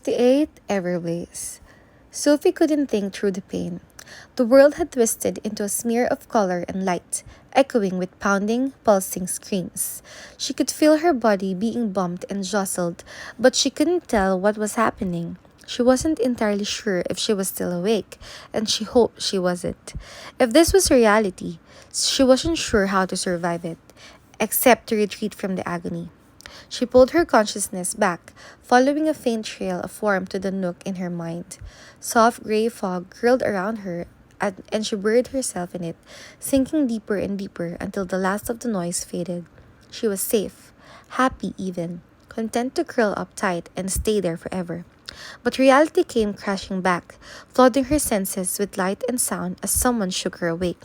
58 Everblaze. Sophie couldn't think through the pain. The world had twisted into a smear of color and light, echoing with pounding, pulsing screams. She could feel her body being bumped and jostled, but she couldn't tell what was happening. She wasn't entirely sure if she was still awake, and she hoped she wasn't. If this was reality, she wasn't sure how to survive it, except to retreat from the agony. She pulled her consciousness back, following a faint trail of warmth to the nook in her mind. Soft gray fog curled around her, and she buried herself in it, sinking deeper and deeper until the last of the noise faded. She was safe, happy even, content to curl up tight and stay there forever. But reality came crashing back, flooding her senses with light and sound as someone shook her awake.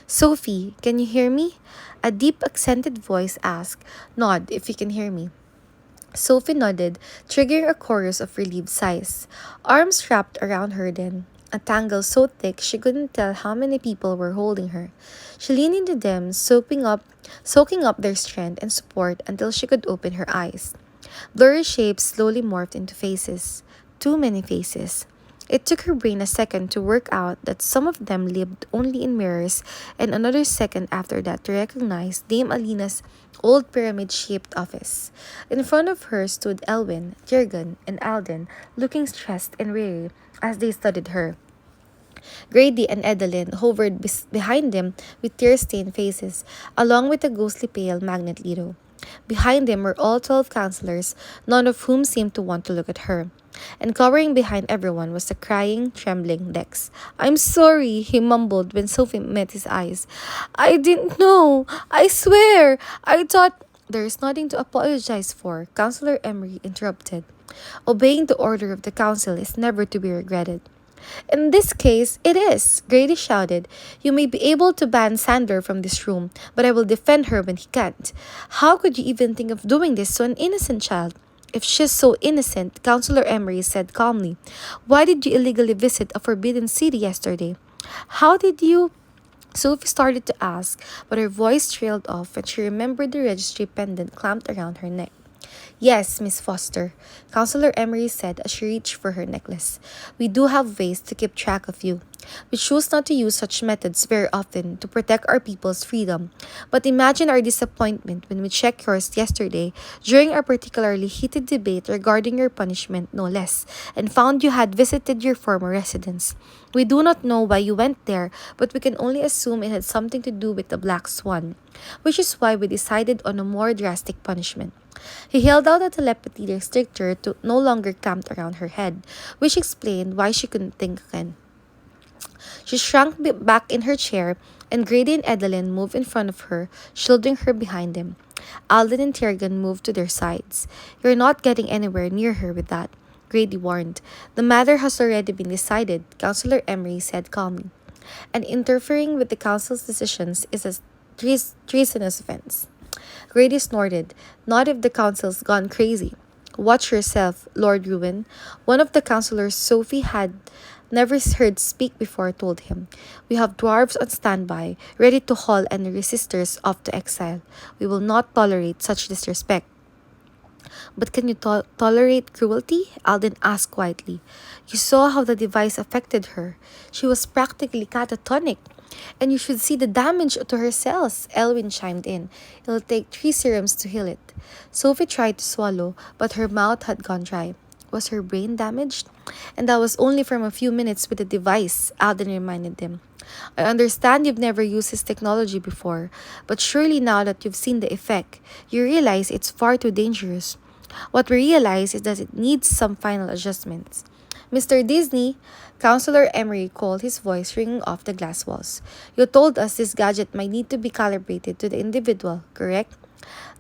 Sophie, can you hear me? A deep accented voice asked. Nod if you can hear me. Sophie nodded, triggering a chorus of relieved sighs. Arms wrapped around her then, a tangle so thick she couldn't tell how many people were holding her. She leaned into them, soaking up their strength and support until she could open her eyes. Blurry shapes slowly morphed into faces. Too many faces. It took her brain a second to work out that some of them lived only in mirrors, and another second after that to recognize Dame Alina's old pyramid-shaped office. In front of her stood Elwin, Jurgen, and Alden, looking stressed and weary as they studied her. Grady and Edeline hovered behind them with tear-stained faces, along with a ghostly pale Magnet Leto. Behind them were all 12 counselors, none of whom seemed to want to look at her. And cowering behind everyone was the crying, trembling Dex. I'm sorry, he mumbled when Sophie met his eyes. I didn't know. I swear. I thought. There's nothing to apologize for, Counselor Emery interrupted. Obeying the order of the council is never to be regretted. In this case, it is, Grady shouted. You may be able to ban Sandler from this room, but I will defend her when he can't. How could you even think of doing this to an innocent child? If she's so innocent, Counselor Emery said calmly, why did you illegally visit a forbidden city yesterday? How did you? Sophie started to ask, but her voice trailed off and she remembered the registry pendant clamped around her neck. Yes, Miss Foster, Counselor Emery said as she reached for her necklace. We do have ways to keep track of you. We choose not to use such methods very often to protect our people's freedom. But imagine our disappointment when we checked yours yesterday during a particularly heated debate regarding your punishment, no less, and found you had visited your former residence. We do not know why you went there, but we can only assume it had something to do with the Black Swan, which is why we decided on a more drastic punishment. He held out a telepathy restrictor to no longer clamped around her head, which explained why she couldn't think again. She shrank back in her chair, and Grady and Edeline moved in front of her, shielding her behind them. Alden and Tiergan moved to their sides. You're not getting anywhere near her with that, Grady warned. The matter has already been decided, Counselor Emery said calmly. And interfering with the council's decisions is a treasonous offense. Grady snorted. Not if the council's gone crazy. Watch yourself, Lord Ruin. One of the counselors Sophie had never heard speak before told him. We have dwarves on standby, ready to haul any resistors off to exile. We will not tolerate such disrespect. But can you tolerate cruelty? Alden asked quietly. You saw how the device affected her. She was practically catatonic. And you should see the damage to her cells, Elwin chimed in. It'll take 3 serums to heal it. Sophie tried to swallow, but her mouth had gone dry. Was her brain damaged? And that was only from a few minutes with the device, Alden reminded them. I understand you've never used this technology before, but surely now that you've seen the effect, you realize it's far too dangerous. What we realize is that it needs some final adjustments. Mr. Disney, Counselor Emery called, his voice ringing off the glass walls. You told us this gadget might need to be calibrated to the individual, correct?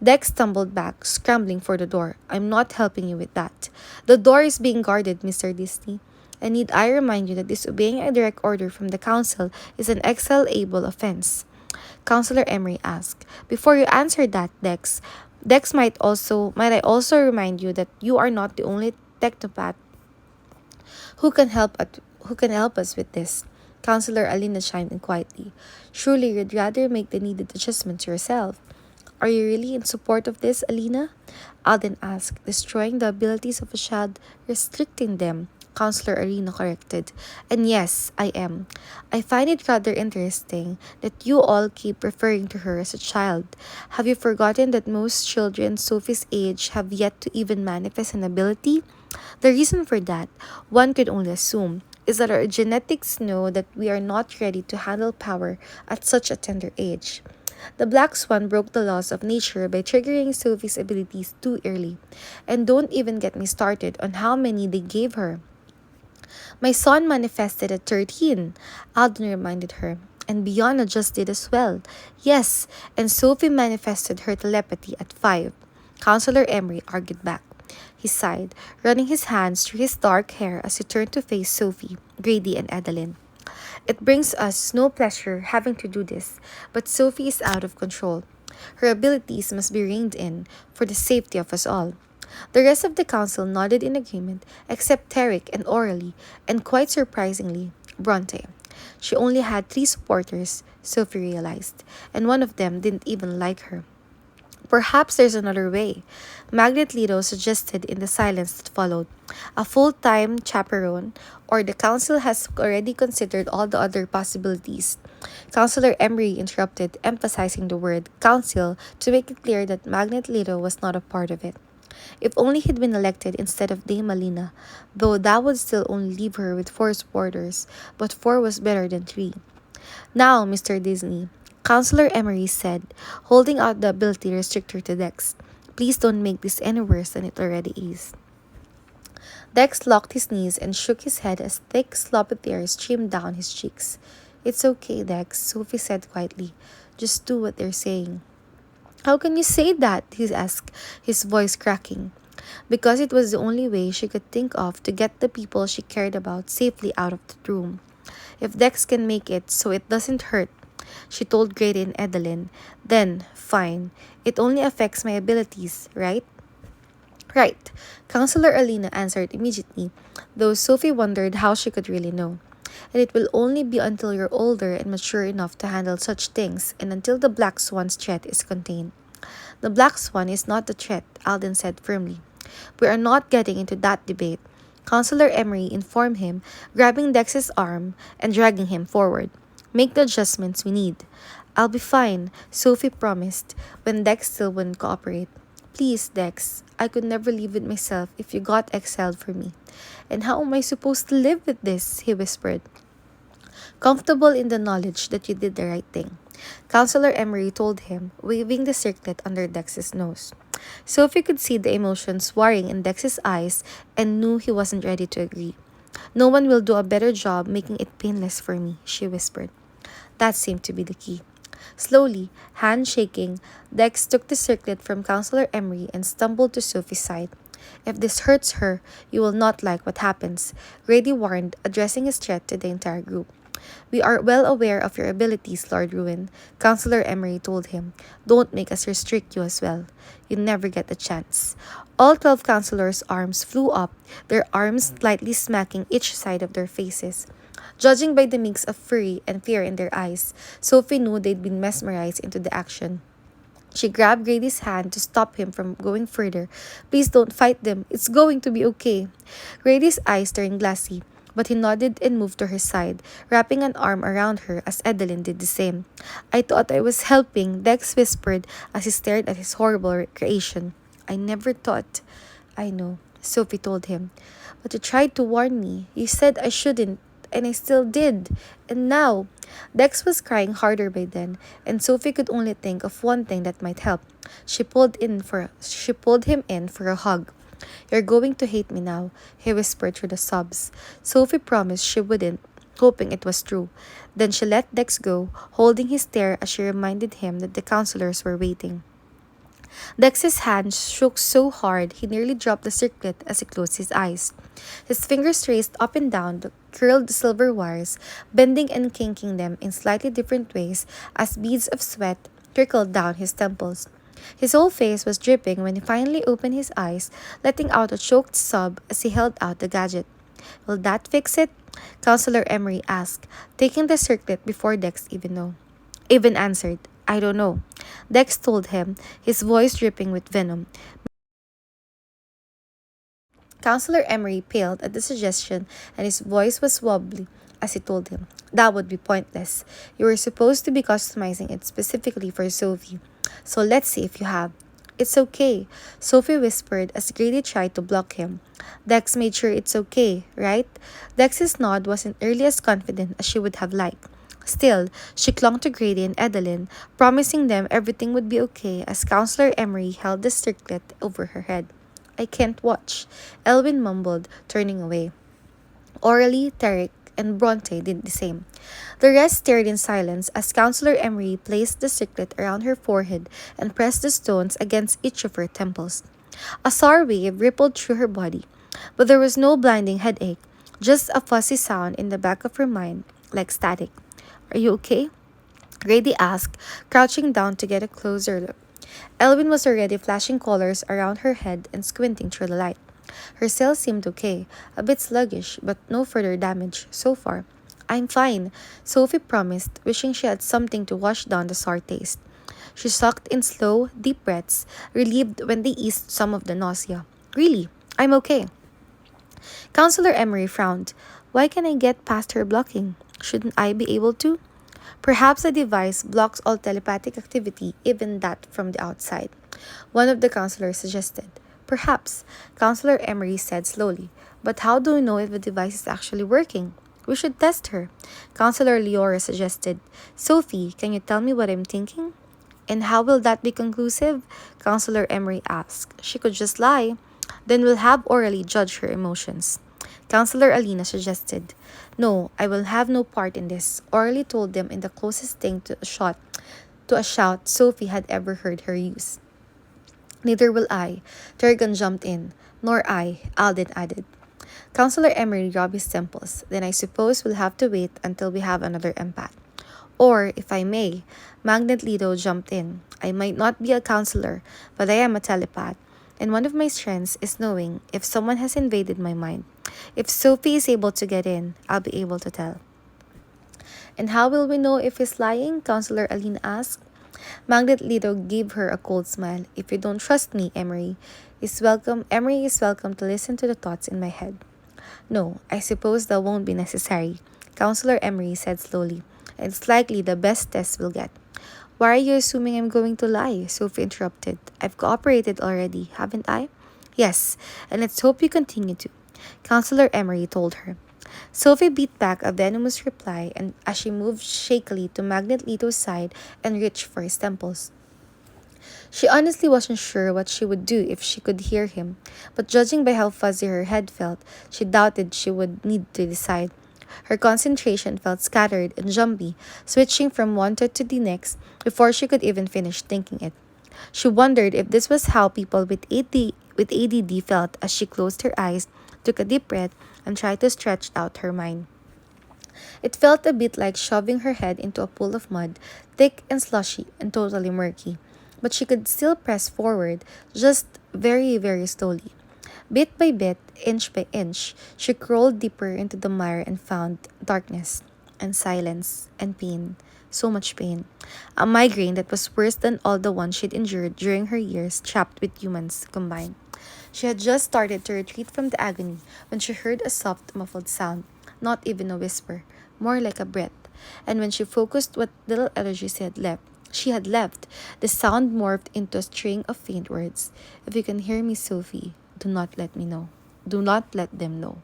Dex stumbled back, scrambling for the door. I'm not helping you with that. The door is being guarded, Mr. Disney. And need I remind you that disobeying a direct order from the council is an exilable offense? Counselor Emery asked. Before you answer that, Dex might I also remind you that you are not the only technopath who can help us with this. Counselor Alina chimed in quietly. Surely you'd rather make the needed adjustments yourself. Are you really in support of this, Alina? Alden asked, destroying the abilities of a child, restricting them. Counselor Arena corrected. And yes, I am. I find it rather interesting that you all keep referring to her as a child. Have you forgotten that most children Sophie's age have yet to even manifest an ability? The reason for that, one could only assume, is that our genetics know that we are not ready to handle power at such a tender age. The Black Swan broke the laws of nature by triggering Sophie's abilities too early. And don't even get me started on how many they gave her. My son manifested at 13, Alden reminded her. And Biana just did as well. Yes, and Sophie manifested her telepathy at 5. Counselor Emery argued back. He sighed, running his hands through his dark hair as he turned to face Sophie, Grady, and Adeline. It brings us no pleasure having to do this, but Sophie is out of control. Her abilities must be reined in for the safety of us all. The rest of the council nodded in agreement, except Tarek and Orally, and quite surprisingly, Bronte. She only had 3 supporters, Sophie realized, and one of them didn't even like her. Perhaps there's another way, Magnet Leto suggested in the silence that followed. A full time chaperone, or the council has already considered all the other possibilities. Councillor Emery interrupted, emphasizing the word council to make it clear that Magnet Leto was not a part of it. If only he'd been elected instead of Dame Malina, though that would still only leave her with 4 supporters, but 4 was better than 3. Now, Mr. Disney, Counselor Emery said, holding out the ability restrictor to Dex. Please don't make this any worse than it already is. Dex locked his knees and shook his head as thick, sloppy tears streamed down his cheeks. It's okay, Dex, Sophie said quietly. Just do what they're saying. How can you say that? He asked, his voice cracking. Because it was the only way she could think of to get the people she cared about safely out of the room. If Dex can make it so it doesn't hurt, she told Grady and Edeline, then, fine. It only affects my abilities, right? Right, Counselor Alina answered immediately, though Sophie wondered how she could really know. And it will only be until you're older and mature enough to handle such things and until the Black Swan's threat is contained. The Black Swan is not the threat, Alden said firmly. We are not getting into that debate. Counselor Emery informed him, grabbing Dex's arm and dragging him forward. Make the adjustments we need. I'll be fine, Sophie promised, when Dex still wouldn't cooperate. Please, Dex, I could never live with myself if you got exiled for me. And how am I supposed to live with this? He whispered, comfortable in the knowledge that you did the right thing. Counselor Emery told him, waving the circlet under Dex's nose. Sophie could see the emotions warring in Dex's eyes and knew he wasn't ready to agree. No one will do a better job making it painless for me, she whispered. That seemed to be the key. Slowly, hand shaking, Dex took the circlet from Counselor Emery and stumbled to Sophie's side. If this hurts her, you will not like what happens, Grady warned, addressing his threat to the entire group. We are well aware of your abilities, Lord Ruin, Counselor Emery told him. Don't make us restrict you as well. You never get the chance. All 12 counselors' arms flew up, their arms lightly smacking each side of their faces. Judging by the mix of fury and fear in their eyes, Sophie knew they'd been mesmerized into the action. She grabbed Grady's hand to stop him from going further. Please don't fight them. It's going to be okay. Grady's eyes turned glassy, but he nodded and moved to her side, wrapping an arm around her as Edeline did the same. I thought I was helping, Dex whispered as he stared at his horrible creation. I never thought. I know, Sophie told him. But you tried to warn me. You said I shouldn't. And I still did. And now, Dex was crying harder by then, and Sophie could only think of one thing that might help. She pulled him in for a hug. You're going to hate me now, he whispered through the sobs. Sophie promised she wouldn't, hoping it was true. Then she let Dex go, holding his stare as she reminded him that the counselors were waiting. Dex's hand shook so hard he nearly dropped the circlet as he closed his eyes. His fingers traced up and down the curled silver wires, bending and kinking them in slightly different ways as beads of sweat trickled down his temples. His whole face was dripping when he finally opened his eyes, letting out a choked sob as he held out the gadget. Will that fix it? Counselor Emery asked, taking the circlet before Dex even answered. I don't know. Dex told him, his voice dripping with venom. Counselor Emery paled at the suggestion, and his voice was wobbly as he told him, "That would be pointless. You were supposed to be customizing it specifically for Sophie. So let's see if you have." "It's okay," Sophie whispered as Grady tried to block him. Dex made sure it's okay, right? Dex's nod wasn't nearly as confident as she would have liked. Still, she clung to Grady and Adeline, promising them everything would be okay as Counselor Emery held the circlet over her head. "I can't watch," Elwin mumbled, turning away. Orally, Tarek, and Bronte did the same. The rest stared in silence as Counselor Emery placed the circlet around her forehead and pressed the stones against each of her temples. A sour wave rippled through her body, but there was no blinding headache, just a fuzzy sound in the back of her mind, like static. "Are you okay?" Grady asked, crouching down to get a closer look. Elwin was already flashing colors around her head and squinting through the light. Her cells seemed okay, a bit sluggish, but no further damage so far. "I'm fine," Sophie promised, wishing she had something to wash down the sour taste. She sucked in slow, deep breaths, relieved when they eased some of the nausea. "Really, I'm okay." Counselor Emery frowned. "Why can I get past her blocking? Shouldn't I be able to?" "Perhaps the device blocks all telepathic activity, even that from the outside," one of the counselors suggested. "Perhaps," Counselor Emery said slowly. "But how do we know if the device is actually working?" "We should test her," Counselor Leora suggested. "Sophie, can you tell me what I'm thinking?" "And how will that be conclusive?" Counselor Emery asked. "She could just lie. Then we'll have orally judge her emotions." Counselor Alina suggested. "No, I will have no part in this," Orly told them in the closest thing to a shout Sophie had ever heard her use. "Neither will I," Turgan jumped in. "Nor I," Alden added. Counselor Emery rubbed his temples. "Then I suppose we'll have to wait until we have another empath." "Or, if I may," Magnet Lido jumped in. "I might not be a counselor, but I am a telepath. And one of my strengths is knowing if someone has invaded my mind. If Sophie is able to get in, I'll be able to tell." "And how will we know if he's lying?" Counselor Aline asked. Magnet Lido gave her a cold smile. "If you don't trust me, Emery is welcome to listen to the thoughts in my head." "No, I suppose that won't be necessary," Counselor Emery said slowly. "It's likely the best test we'll get." "Why are you assuming I'm going to lie?" Sophie interrupted. "I've cooperated already, haven't I?" "Yes, and let's hope you continue to," Counselor Emery told her. Sophie beat back a venomous reply and as she moved shakily to Magnet Leto's side and reached for his temples. She honestly wasn't sure what she would do if she could hear him, but judging by how fuzzy her head felt, she doubted she would need to decide. Her concentration felt scattered and jumpy, switching from one thought to the next before she could even finish thinking it. She wondered if this was how people with ADD felt as she closed her eyes, took a deep breath, and tried to stretch out her mind. It felt a bit like shoving her head into a pool of mud, thick and slushy and totally murky. But she could still press forward, just very, very slowly. Bit by bit, inch by inch, she crawled deeper into the mire and found darkness and silence and pain. So much pain. A migraine that was worse than all the ones she'd endured during her years trapped with humans combined. She had just started to retreat from the agony when she heard a soft, muffled sound, not even a whisper, more like a breath. And when she focused what little energy she had left, the sound morphed into a string of faint words. "If you can hear me, Sophie, do not let me know. Do not let them know."